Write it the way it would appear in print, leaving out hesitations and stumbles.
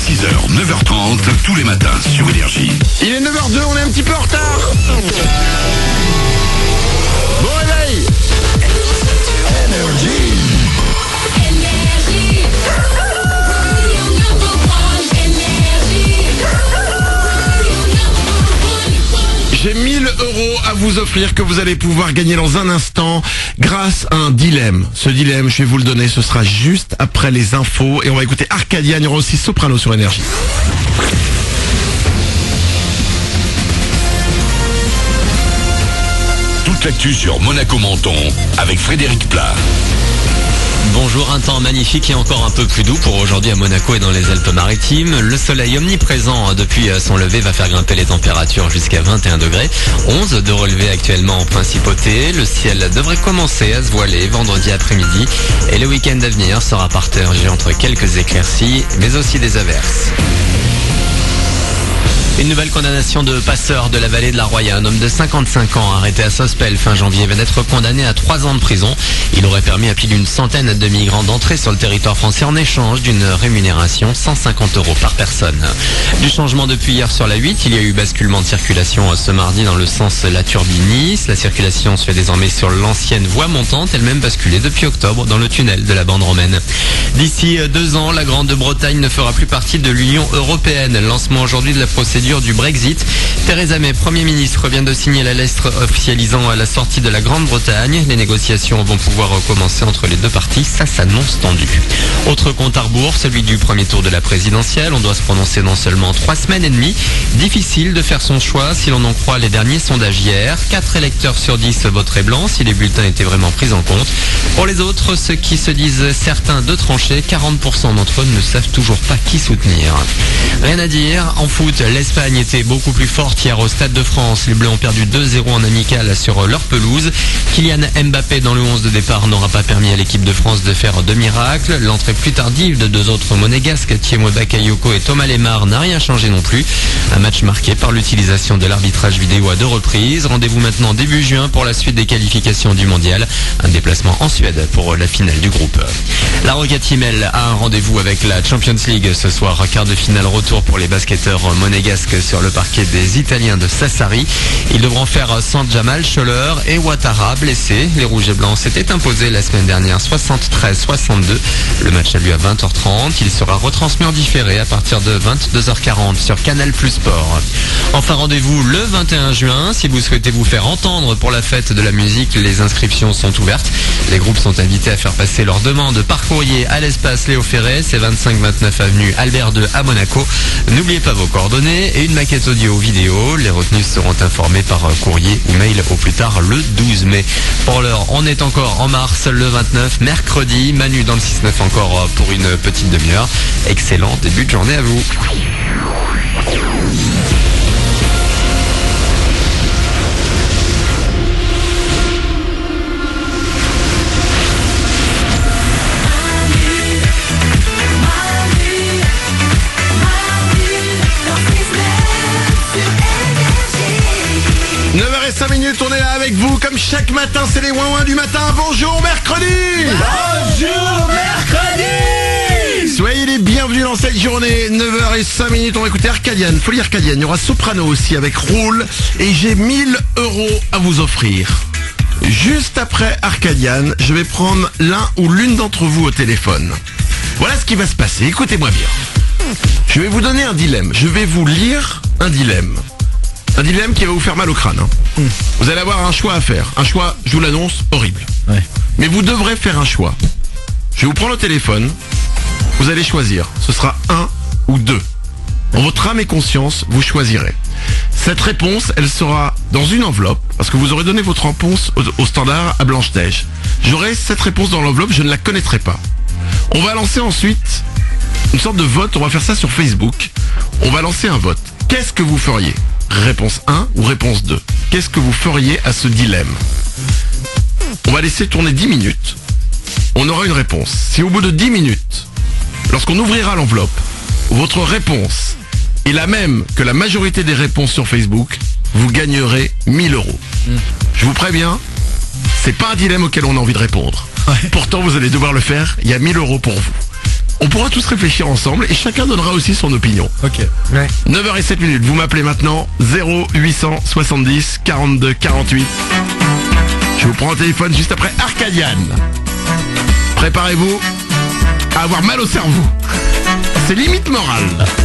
6h, 9h30, tous les matins sur Énergie. Il est 9h02, on est un petit peu en retard. Bon réveil. J'ai 1000 € à vous offrir que vous allez pouvoir gagner dans un instant grâce à un dilemme. Ce dilemme, je vais vous le donner, ce sera juste après les infos et on va écouter Arcadia, il y aura aussi Soprano sur Énergie. Toute l'actu sur Monaco-Menton avec Frédéric Plat. Bonjour, un temps magnifique et encore un peu plus doux pour aujourd'hui à Monaco et dans les Alpes-Maritimes. Le soleil omniprésent depuis son lever va faire grimper les températures jusqu'à 21 degrés. 11 de relevé actuellement en principauté. Le ciel devrait commencer à se voiler vendredi après-midi. Et le week-end à venir sera partagé entre quelques éclaircies, mais aussi des averses. Une nouvelle condamnation de passeur de la vallée de la Roya. Un homme de 55 ans arrêté à Sospel fin janvier va d'être condamné à 3 ans de prison. Il aurait permis à plus d'une centaine de migrants d'entrer sur le territoire français en échange d'une rémunération 150 € par personne. Du changement depuis hier sur la 8, il y a eu basculement de circulation ce mardi dans le sens La Turbie-Nice. La circulation se fait désormais sur l'ancienne voie montante, elle-même basculée depuis octobre dans le tunnel de la bande romaine. D'ici 2 ans, la Grande-Bretagne ne fera plus partie de l'Union européenne. Lancement aujourd'hui de la procédure du Brexit. Theresa May, Premier ministre, vient de signer la lettre officialisant la sortie de la Grande-Bretagne. Les négociations vont pouvoir commencer entre les deux parties. Ça s'annonce tendu. Autre compte à rebours, celui du premier tour de la présidentielle. On doit se prononcer dans seulement 3 semaines et demie. Difficile de faire son choix si l'on en croit les derniers sondages hier. 4 électeurs sur 10 voteraient blanc si les bulletins étaient vraiment pris en compte. Pour les autres, ceux qui se disent certains de trancher, 40% d'entre eux ne savent toujours pas qui soutenir. Rien à dire. En foot, l'Espagne était beaucoup plus forte hier au Stade de France. Les Bleus ont perdu 2-0 en amical sur leur pelouse. Kylian Mbappé dans le 11 de départ n'aura pas permis à l'équipe de France de faire de miracles. L'entrée plus tardive de 2 autres monégasques, Thiemo Bakayoko et Thomas Lemar, n'a rien changé non plus. Un match marqué par l'utilisation de l'arbitrage vidéo à 2 reprises. Rendez-vous maintenant début juin pour la suite des qualifications du mondial. Un déplacement en Suède pour la finale du groupe. La Roca Team, elle, a un rendez-vous avec la Champions League ce soir. Quart de finale retour pour les basketteurs monégasques sur le parquet des Italiens de Sassari. Ils devront faire sans Jamal, Scholler et Ouattara blessés. Les Rouges et Blancs s'étaient imposés la semaine dernière 73-62. Le match a lieu à 20h30. Il sera retransmis en différé à partir de 22h40 sur Canal+ Sport. Enfin, rendez-vous le 21 juin. Si vous souhaitez vous faire entendre pour la fête de la musique, les inscriptions sont ouvertes. Les groupes sont invités à faire passer leurs demandes par courrier à l'espace Léo Ferré, c'est 25-29 avenue Albert II à Monaco. N'oubliez pas vos coordonnées et une maquette audio-vidéo. Les retenus seront informés par courrier ou mail au plus tard le 12 mai. Pour l'heure, on est encore en mars, le 29, mercredi. Manu dans le 6-9 encore pour une petite demi-heure. Excellent début de journée à vous. 9h05, on est là avec vous comme chaque matin, c'est les ouin-ouin du matin. Bonjour mercredi. Bonjour mercredi. Soyez les bienvenus dans cette journée. 9h05, on va écouter Arcadian, Folie Arcadienne. Il y aura Soprano aussi avec Roule. Et j'ai 1000 € à vous offrir. Juste après Arcadian, je vais prendre l'un ou l'une d'entre vous au téléphone. Voilà ce qui va se passer, écoutez-moi bien. Je vais vous donner un dilemme, je vais vous lire un dilemme. Un dilemme qui va vous faire mal au crâne. Vous allez avoir un choix à faire. Un choix, je vous l'annonce, horrible. Ouais. Mais vous devrez faire un choix. Je vais vous prendre au téléphone. Vous allez choisir. Ce sera 1 ou 2. En votre âme et conscience, vous choisirez. Cette réponse, elle sera dans une enveloppe. Parce que vous aurez donné votre réponse au standard à Blanche-Neige. J'aurai cette réponse dans l'enveloppe, je ne la connaîtrai pas. On va lancer ensuite une sorte de vote. On va faire ça sur Facebook. On va lancer un vote. Qu'est-ce que vous feriez ? Réponse 1 ou réponse 2. Qu'est-ce que vous feriez à ce dilemme ? On va laisser tourner 10 minutes. On aura une réponse. Si au bout de 10 minutes, lorsqu'on ouvrira l'enveloppe, votre réponse est la même que la majorité des réponses sur Facebook, vous gagnerez 1000 €. Je vous préviens, c'est pas un dilemme auquel on a envie de répondre. Pourtant, vous allez devoir le faire. Il y a 1000 € pour vous. On pourra tous réfléchir ensemble et chacun donnera aussi son opinion. Ok. Ouais. 9h07, vous m'appelez maintenant 0870 42 48. Je vous prends au téléphone juste après Arcadian. Préparez-vous à avoir mal au cerveau. C'est limite moral.